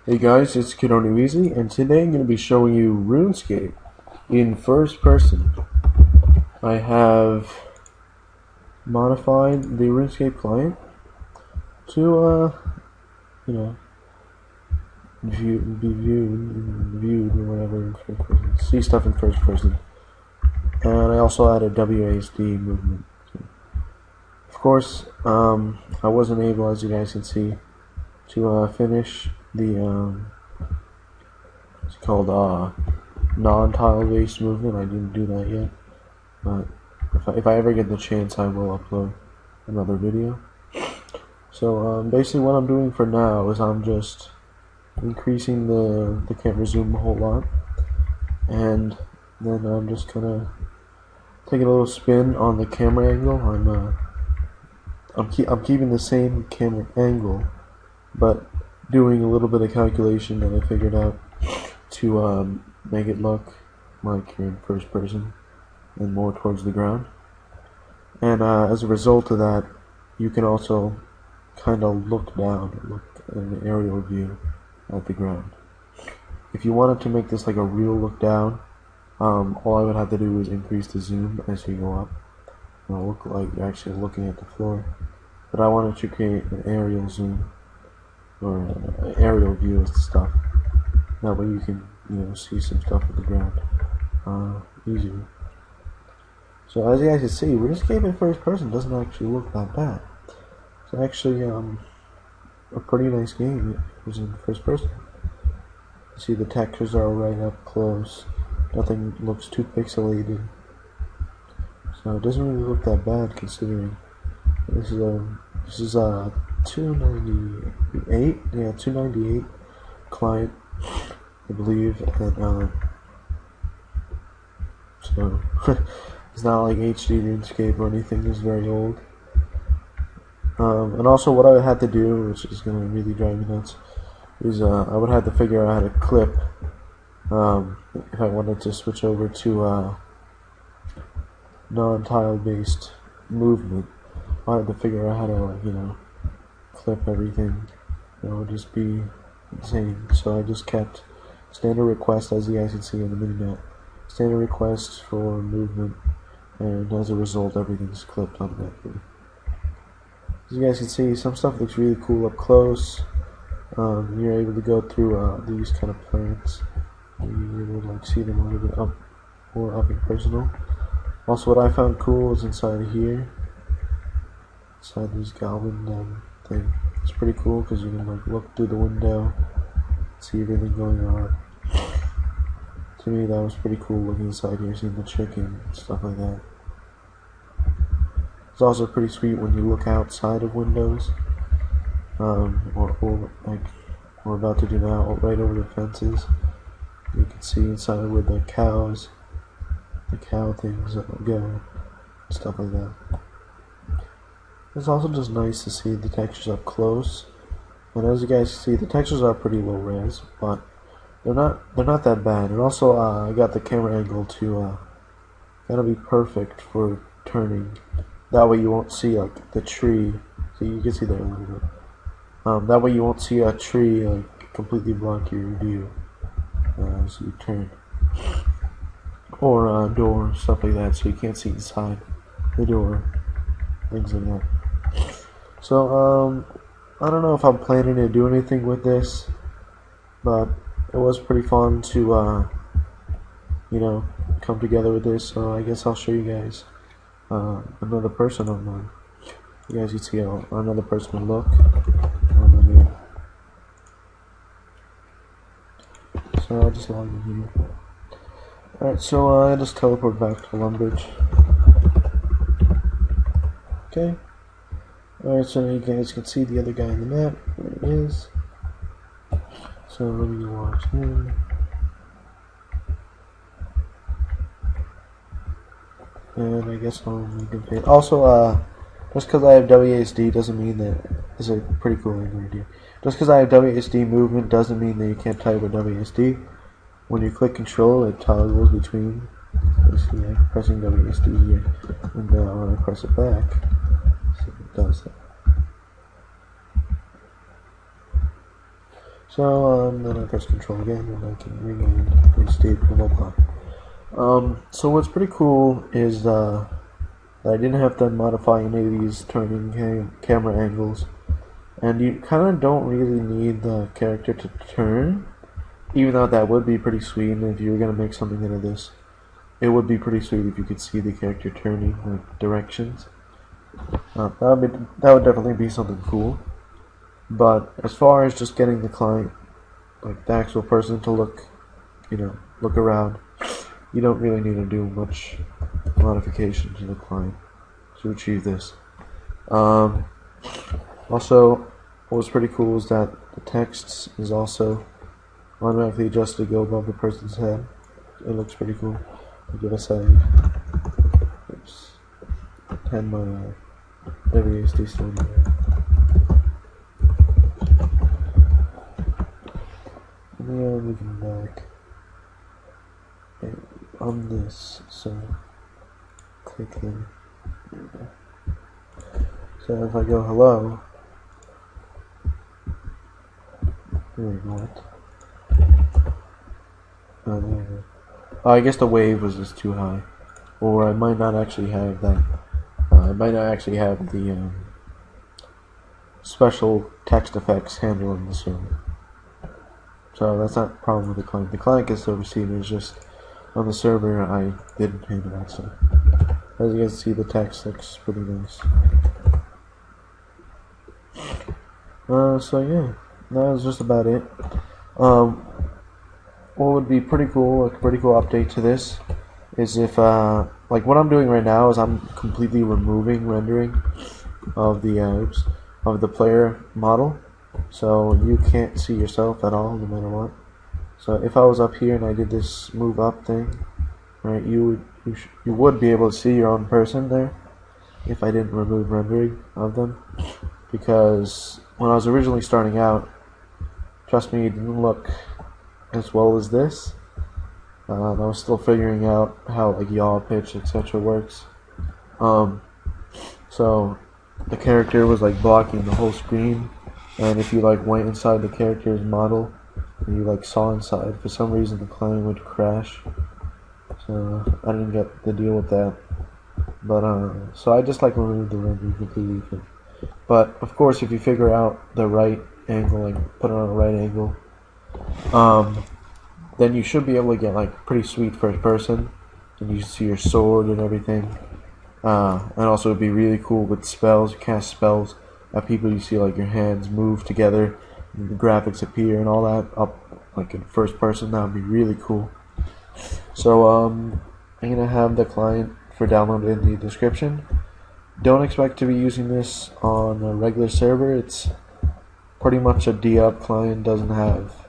Hey guys, it's Kid Weasley, and today I'm going to be showing you RuneScape in first person. I have modified the RuneScape client to, be viewed or whatever in first person, see stuff in first person. And I also added WASD movement. Of course, I wasn't able, as you guys can see, to finish the it's called non-tile based movement. I didn't do that yet, but if I ever get the chance, I will upload another video. So basically what I'm doing for now is I'm just increasing the camera zoom a whole lot, and then I'm just gonna take a little spin on the camera angle. I'm keeping the same camera angle, but doing a little bit of calculation that I figured out to make it look like you're in first person and more towards the ground. And as a result of that, you can also kind of look down, look at an aerial view at the ground. If you wanted to make this like a real look down, all I would have to do is increase the zoom as you go up. It'll look like you're actually looking at the floor. But I wanted to create an aerial zoom, or an aerial view of the stuff. That way you can, see some stuff at the ground easier. So as you guys can see, RuneScape in first person doesn't actually look that bad. It's actually a pretty nice game if it was in first person. You see the textures are right up close. Nothing looks too pixelated. So it doesn't really look that bad considering this is 298, yeah, 298 client, I believe, and so it's not like HD RuneScape or anything. It's very old. And also what I would have to do, which is gonna really drive me nuts, is I would have to figure out how to clip if I wanted to switch over to non-tile based movement. I had to figure out how to clip everything. It would just be insane. So I just kept standard request, as you guys can see on the mini-map. Standard request for movement, and as a result everything's clipped automatically. As you guys can see, some stuff looks really cool up close. You're able to go through these kind of plants. You're able to see them a little bit more up and personal. Also, what I found cool is inside here, inside this goblin thing. It's pretty cool because you can look through the window, see everything going on. To me, that was pretty cool looking inside here, seeing the chicken and stuff like that. It's also pretty sweet when you look outside of windows, or like we're about to do now, right over the fences. You can see inside where the cow things go, stuff like that. It's also just nice to see the textures up close, and as you guys see, the textures are pretty low res, but they're not that bad. And also, I got the camera angle to gotta be perfect for turning. That way you won't see like the tree. So you can see there a little bit. That way you won't see a tree completely block your view as you turn, or a door, stuff like that, so you can't see inside the door, things like that. So I don't know if I'm planning to do anything with this, but it was pretty fun to come together with this. So I guess I'll show you guys another person online. You guys can see how another person would look on the game. So I'll just log in here. Alright, so I just teleport back to Lumbridge. Okay. Alright, so you guys can see the other guy on the map. There he is. So let me watch him. And I guess I'll make him fit. Also, just because I have WASD doesn't mean that it's a pretty cool idea. Just because I have WASD movement doesn't mean that you can't type with WASD. When you click Control, it toggles between. You see, I'm pressing WASD here, and when I press it back, see if it does that. So then I press Control again, and I can rename RuneScape, blah blah blah. So what's pretty cool is that I didn't have to modify any of these turning camera angles, and you kind of don't really need the character to turn, even though that would be pretty sweet. And if you were gonna make something out of this, it would be pretty sweet if you could see the character turning like directions. That would definitely be something cool. But as far as just getting the client, like the actual person, to look around, you don't really need to do much modification to the client to achieve this. Also, what's pretty cool is that the text is also automatically adjusted to go above the person's head. It looks pretty cool. I'll give us a 10 my WASD still there. We are moving back on this, so click here. There we go. So if I go hello, wait, what? Oh, there we go. Oh, I guess the wave was just too high, or I might not actually have that. I might not actually have the special text effects handle in the server. So that's not a problem with the client. The client gets to receive it. It's just on the server I didn't handle that. So as you guys see, the text looks pretty nice. So yeah, that was just about it. What would be pretty cool, like a pretty cool update to this, is if like what I'm doing right now is I'm completely removing rendering of the player model, so you can't see yourself at all, no matter what. So if I was up here and I did this move up thing, right, you would be able to see your own person there if I didn't remove rendering of them, because when I was originally starting out, trust me, it didn't look as well as this. I was still figuring out how like yaw, pitch, etc. works. So the character was like blocking the whole screen, and if you like went inside the character's model and you like saw inside, for some reason the client would crash. So I didn't get to deal with that. But so I just like removed the rendering completely. But of course, if you figure out the right angle, like put it on a right angle, then you should be able to get like pretty sweet first person, and you see your sword and everything. And also it'd be really cool with spells. You cast spells at people, you see like your hands move together, and the graphics appear and all that up like in first person. That would be really cool. So I'm gonna have the client for download in the description. Don't expect to be using this on a regular server. It's pretty much a D-up client, doesn't have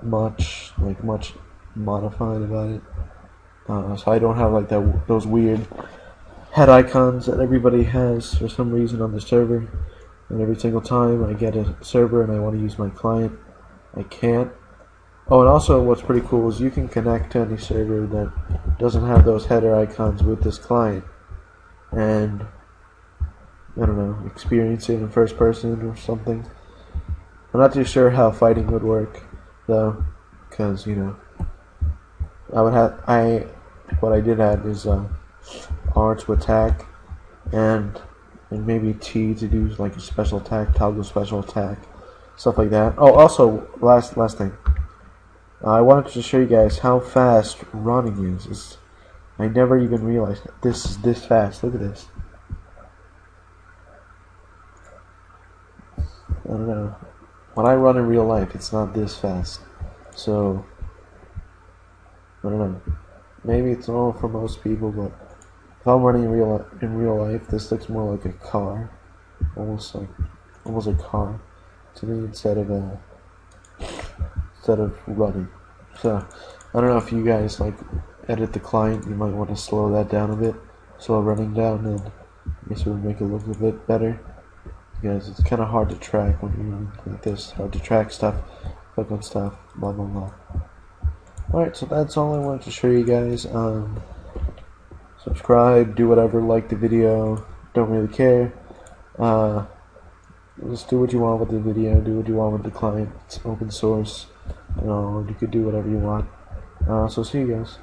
much modified about it. So I don't have like those weird head icons that everybody has for some reason on the server. And every single time I get a server and I want to use my client, I can't. Oh, and also what's pretty cool is you can connect to any server that doesn't have those header icons with this client, and I don't know, experience it in first person or something. I'm not too sure how fighting would work though, because what I did add is R to attack, and maybe T to do like a special attack, toggle special attack, stuff like that. Oh, also last thing, I wanted to show you guys how fast running is. I never even realized that this is this fast. Look at this. I don't know. When I run in real life, it's not this fast. So I don't know. Maybe it's normal for most people, but if I'm running in real life, this looks more like a car, almost a car to me instead of running. So I don't know if you guys like edit the client, you might want to slow that down a bit, slow running down, and I guess it would make it look a bit better, because it's kind of hard to track when you're like this, hard to track stuff, click on stuff, blah blah blah. Alright, so that's all I wanted to show you guys. Subscribe, do whatever, like the video, don't really care. Just do what you want with the video, do what you want with the client. It's open source, you could do whatever you want. So see you guys.